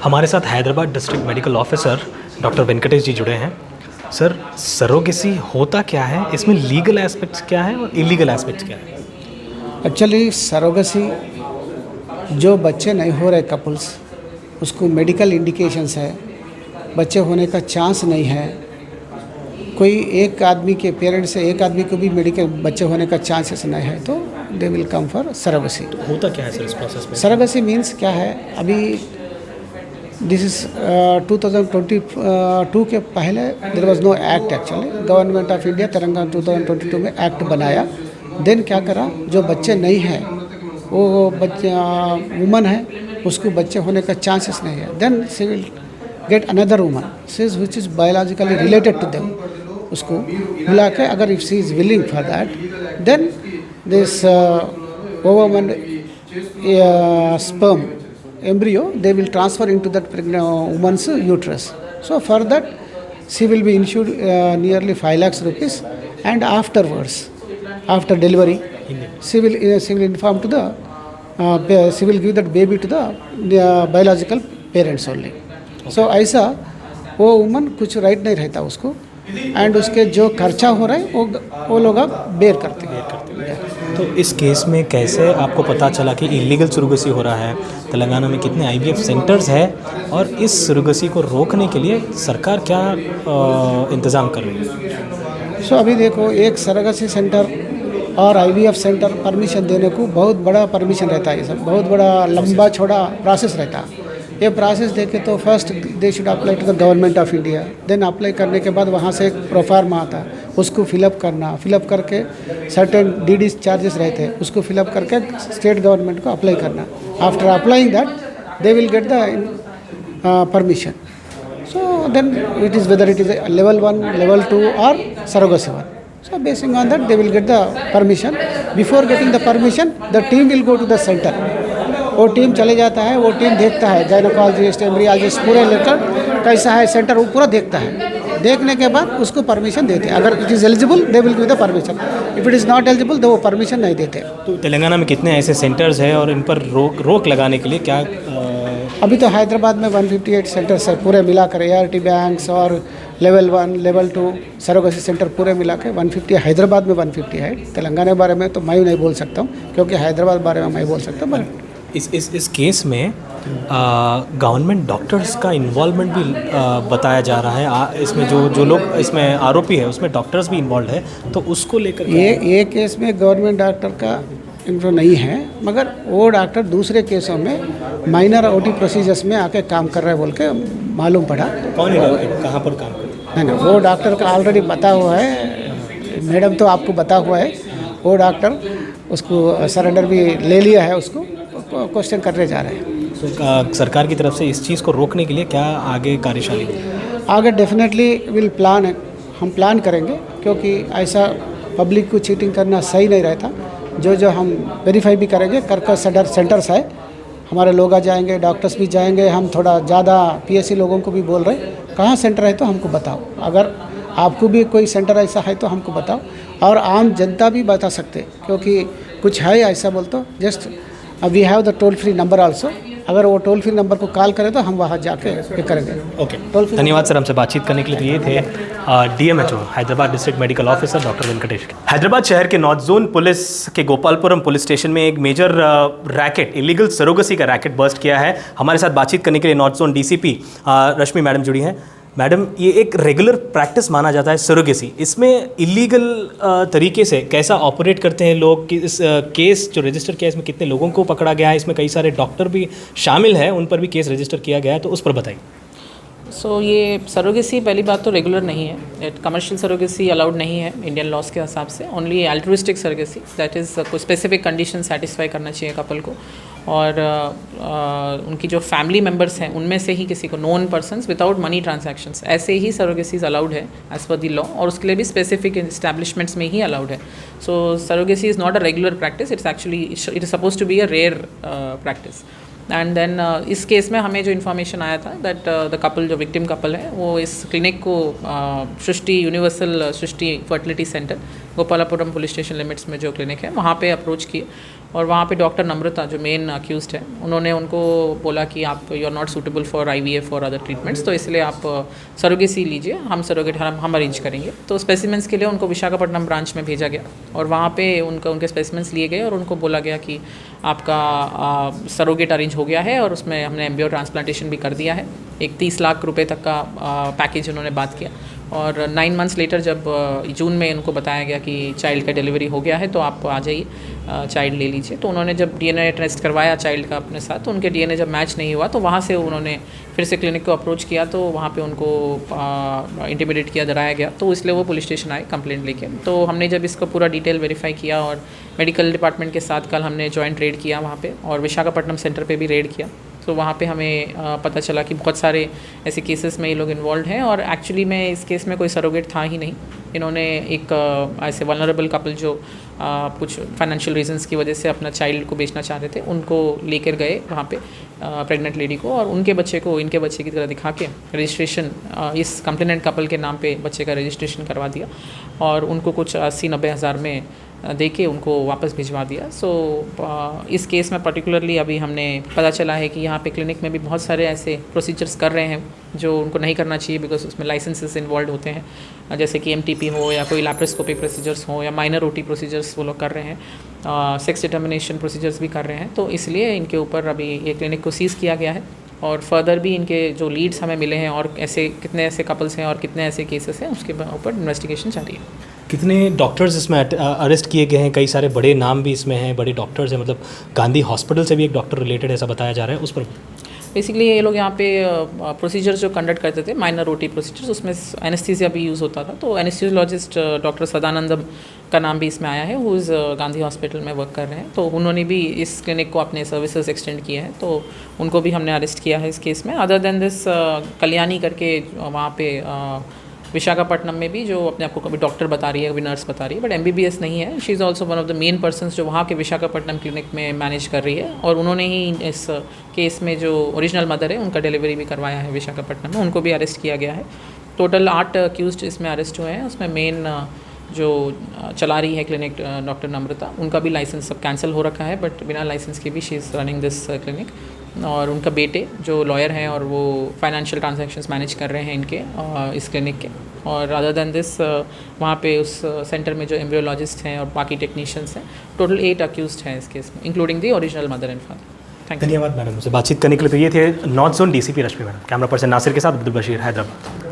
हमारे साथ Hyderabad district medical officer doctor Venkatesh ji जुड़े हैं। सर, सरोगेसी होता क्या है, इसमें लीगल एस्पेक्ट्स क्या है और इलीगल एस्पेक्ट्स क्या है? एक्चुअली सरोगेसी जो बच्चे नहीं हो रहे कपल्स, उसको मेडिकल इंडिकेशंस है, बच्चे होने का चांस नहीं है, कोई एक आदमी के पेरेंट्स से एक आदमी को भी मेडिकल बच्चे होने का चांसेस नहीं है, तो they will come for surrogacy. होता क्या है सर इस प्रोसेस में? सरोगेसी मीन्स क्या है, अभी दिस इज 2022 के पहले there was no act. Actually government of India Telangana 2022 में एक्ट बनाया। देन क्या करा, जो बच्चे नहीं हैं वो बच्चे वुमन है, उसको बच्चे होने का चांसेस नहीं है, then she will get another woman sis which is biologically related to them, उसको बुला के अगर if she is willing for that, then this woman sperm embryo they will transfer into that pregnant woman's uterus. So for that she will be insured nearly 5 lakhs rupees, and afterwards, after delivery, she will inform to the she will give that baby to the biological parents only. So ऐसा वो woman कुछ right नहीं रहता उसको, and उसके जो खर्चा हो रहा है वो लोग बेयर करते हैं। तो इस केस में कैसे आपको पता चला कि इलीगल सरोगेसी हो रहा है? तेलंगाना में कितने IVF सेंटर्स हैं और इस सरोगेसी को रोकने के लिए सरकार क्या इंतज़ाम कर रही है? सो अभी देखो, एक सरोगेसी सेंटर और IVF सेंटर परमिशन देने को बहुत बड़ा परमिशन रहता है, ये सब बहुत बड़ा लंबा छोड़ा प्रोसेस रहता है। ये प्रोसेस देखे तो first they should apply to the government of India, then apply करने के बाद वहाँ से एक प्रोफार्मा आता है, उसको फिलअप करना, फिलअप करके सर्टेन DD चार्जेस रहते हैं, उसको फिलअप करके स्टेट गवर्नमेंट को अप्लाई करना। After applying that they will get the permission. So then it is whether it is level 1, level 2 और surrogacy 1. So basing on that they will get the permission. Before getting the permission, the team will go to the center. वो team चले जाता है, वो team देखता है, gynaecologist, embryologist पूरे लेकर कैसा है सेंटर, वो पूरा देखता है। देखने के बाद उसको परमिशन देते हैं। अगर it is eligible they will give the permission, if it is not eligible तो वो परमिशन नहीं देते। तो तेलंगाना में कितने ऐसे सेंटर्स हैं और इन पर रोक लगाने के लिए क्या अभी तो हैदराबाद में 158 सेंटर्स है पूरे मिलाकर, ART बैंक्स और level 1, level 2 सरोगेसी सेंटर पूरे मिला के 150। हैदराबाद में 150 है। तेलंगाना के बारे में तो मैं नहीं बोल सकता हूँ, क्योंकि हैदराबाद बारे में मैं बोल सकता हूँ। बट इस केस में गवर्नमेंट डॉक्टर्स का इन्वॉल्वमेंट भी बताया जा रहा है। इसमें जो लोग इसमें आरोपी है उसमें डॉक्टर्स भी इन्वॉल्व है, तो उसको लेकर ये केस में गवर्नमेंट डॉक्टर का इन्फ्लुएंस नहीं है, मगर वो डॉक्टर दूसरे केसों में माइनर OT प्रोसीजर्स में आके काम कर रहे हैं बोल के मालूम पड़ा। कौन है डॉक्टर, कहाँ पर काम करते हैं? नहीं, वो डॉक्टर का ऑलरेडी पता हुआ है मैडम, तो आपको पता हुआ है। वो डॉक्टर उसको सरेंडर भी ले लिया है, उसको क्वेश्चन करने जा रहे हैं। तो सरकार की तरफ से इस चीज़ को रोकने के लिए क्या आगे कार्यशाली? आगे डेफिनेटली विल प्लान है, हम प्लान करेंगे, क्योंकि ऐसा पब्लिक को चीटिंग करना सही नहीं रहता। जो हम वेरीफाई भी करेंगे, कर सेंटर्स है, हमारे लोग आ जाएंगे, डॉक्टर्स भी जाएंगे। हम थोड़ा ज़्यादा PSC लोगों को भी बोल रहे हैं, कहाँ सेंटर है तो हमको बताओ। अगर आपको भी कोई सेंटर ऐसा है तो हमको बताओ, और आम जनता भी बता सकते, क्योंकि कुछ है ऐसा बोल तो just we have the toll free number also. अगर वो टोल फ्री नंबर को कॉल करें तो हम वहाँ जाके ये करेंगे। ओके, धन्यवाद सर हमसे बातचीत करने के लिए। तो ये थे DMHO Hyderabad district medical officer doctor Venkatesh. Hyderabad शहर के नॉर्थ जोन पुलिस के गोपालपुरम पुलिस स्टेशन में एक मेजर रैकेट, इलीगल सरोगेसी का रैकेट बर्स्ट किया है। हमारे साथ बातचीत करने के लिए नॉर्थ जोन DCP रश्मि मैडम जुड़ी हैं। मैडम, ये एक रेगुलर प्रैक्टिस माना जाता है सरोगेसी, इसमें इलीगल तरीके से कैसा ऑपरेट करते हैं लोग? कि इस केस जो रजिस्टर किया है इसमें कितने लोगों को पकड़ा गया है? इसमें कई सारे डॉक्टर भी शामिल हैं, उन पर भी केस रजिस्टर किया गया है, तो उस पर बताइए। सो ये सरोगेसी पहली बात तो रेगुलर नहीं है, कमर्शियल सरोगेसी अलाउड नहीं है इंडियन लॉज के हिसाब से। Only altruistic surrogacy, that is कोई स्पेसिफिक कंडीशन सेटिस्फाई करना चाहिए कपल को, और उनकी जो फैमिली मेम्बर्स हैं उनमें से ही किसी को, known persons without money transactions, ऐसे ही सरोगेसीज अलाउड है एज़ पर द लॉ, और उसके लिए भी स्पेसिफिक इस्टेब्लिशमेंट्स में ही अलाउड है। So surrogacy is not a regular practice, it's actually it is suppose to be a rare practice. And then इस केस में हमें जो इन्फॉर्मेशन आया था दैट द कपल, जो विक्टिम कपल है, वो इस क्लिनिक को Srushti universal Srushti fertility centre Gopalapuram police station limits में जो क्लिनिक है वहाँ पे अप्रोच किए, और वहाँ पे डॉक्टर नम्रता जो मेन अक्यूज़ड है, उन्होंने उनको बोला कि आप you are not suitable for IVF और अदर ट्रीटमेंट्स, तो इसलिए आप सरोगेसी लीजिए, हम सरोगेट हम अरेंज करेंगे। तो स्पेसिमेंट्स के लिए उनको विशाखापट्टनम ब्रांच में भेजा गया और वहाँ पे उनके स्पेसिमेंट्स लिए गए और उनको बोला गया कि आपका सरोगेट अरेंज हो गया है और उसमें हमने एम्ब्रियो ट्रांसप्लांटेशन भी कर दिया है। एक 30 लाख रुपए तक का पैकेज उन्होंने बात किया और 9 मंथ्स लेटर जब जून में उनको बताया गया कि चाइल्ड का डिलीवरी हो गया है तो आप आ जाइए, चाइल्ड ले लीजिए। तो उन्होंने जब DNA टेस्ट करवाया चाइल्ड का अपने साथ, तो उनके DNA जब मैच नहीं हुआ तो वहाँ से उन्होंने फिर से क्लिनिक को अप्रोच किया, तो वहाँ पे उनको इंटिमिडेट किया, डराया गया, तो इसलिए वो पुलिस स्टेशन आए कंप्लेंट लेके। तो हमने जब इसका पूरा डिटेल वेरीफाई किया और मेडिकल डिपार्टमेंट के साथ कल हमने जॉइंट रेड किया वहाँ पे और विशाखापट्टनम सेंटर पे भी रेड किया, तो वहाँ पे हमें पता चला कि बहुत सारे ऐसे केसेस में ये लोग इन्वॉल्व हैं और एक्चुअली में इस केस में कोई सरोगेट था ही नहीं। इन्होंने एक ऐसे वल्नरेबल कपल जो कुछ फाइनेंशियल रीजंस की वजह से अपना चाइल्ड को बेचना चाह रहे थे, उनको लेकर गए वहाँ पे प्रेग्नेंट लेडी को और उनके बच्चे को इनके बच्चे की तरह दिखा के रजिस्ट्रेशन इस कंप्लेनेंट कपल के नाम पे बच्चे का रजिस्ट्रेशन करवा दिया और उनको कुछ 80-90 हज़ार में दे के उनको वापस भिजवा दिया। सो इस केस में पर्टिकुलरली अभी हमने पता चला है कि यहाँ पे क्लिनिक में भी बहुत सारे ऐसे प्रोसीजर्स कर रहे हैं जो उनको नहीं करना चाहिए, बिकॉज उसमें लाइसेंसेस इन्वॉल्व होते हैं, जैसे कि MTP हो या कोई लैप्रोस्कोपिक प्रोसीजर्स हो या माइनर OT प्रोसीजर्स वो लोग कर रहे हैं, सेक्स डिटर्मिनेशन प्रोसीजर्स भी कर रहे हैं। तो इसलिए इनके ऊपर अभी ये क्लिनिक को सीज़ किया गया है और फर्दर भी इनके जो लीड्स हमें मिले हैं और ऐसे कितने ऐसे कपल्स हैं और कितने ऐसे केसेस हैं उसके ऊपर इन्वेस्टिगेशन जारी है। कितने डॉक्टर्स इसमें अरेस्ट किए गए हैं? कई सारे बड़े नाम भी इसमें हैं, बड़े डॉक्टर्स हैं, मतलब गांधी हॉस्पिटल से भी एक डॉक्टर रिलेटेड ऐसा बताया जा रहा है, उस पर बेसिकली ये लोग यहाँ पे प्रोसीजर्स जो कंडक्ट करते थे माइनर OT प्रोसीजर्स, उसमें एनेस्थीसिया भी यूज़ होता था, तो एनेस्थीसियोलॉजिस्ट डॉक्टर सदानंदम का नाम भी इसमें आया है, वो इस गांधी हॉस्पिटल में वर्क कर रहे हैं। तो उन्होंने भी इस क्लिनिक को अपने सर्विसेज एक्सटेंड किए हैं, तो उनको भी हमने अरेस्ट किया है इस केस में। अदर देन दिस कल्याणी करके वहाँ पे विशाखापट्टनम में भी जो अपने आप को कभी डॉक्टर बता रही है, कभी नर्स बता रही है, बट MBBS नहीं है। She is also one of the main persons जो वहाँ के विशाखापट्टनम क्लिनिक में मैनेज कर रही है और उन्होंने ही इस केस में जो ओरिजिनल मदर है उनका डिलीवरी भी करवाया है विशाखापट्टनम में, उनको भी अरेस्ट किया गया है। टोटल 8 अक्यूज्ड इसमें अरेस्ट हुए हैं। उसमें मेन जो चला रही है क्लिनिक डॉक्टर नम्रता, उनका भी लाइसेंस सब कैंसिल हो रखा है, बट बिना लाइसेंस के भी she is running this clinic. और उनका बेटे जो लॉयर हैं और वो फाइनेंशियल ट्रांजैक्शंस मैनेज कर रहे हैं इनके इस क्लिनिक के। और अदर देन दिस वहाँ पे उस सेंटर में जो एम्ब्रियोलॉजिस्ट हैं और बाकी टेक्नीशियंस हैं, टोटल 8 अक्यूज्ड हैं इस केस में, including the original mother and father. Thank you. धन्यवाद मैडम, मुझसे बातचीत करने के लिए। तो ये थे नॉर्थ जोन DCP रश्मि मैडम। कैमरा पर्सन नासिर के साथ अब्दुल बशीर, हैदराबाद।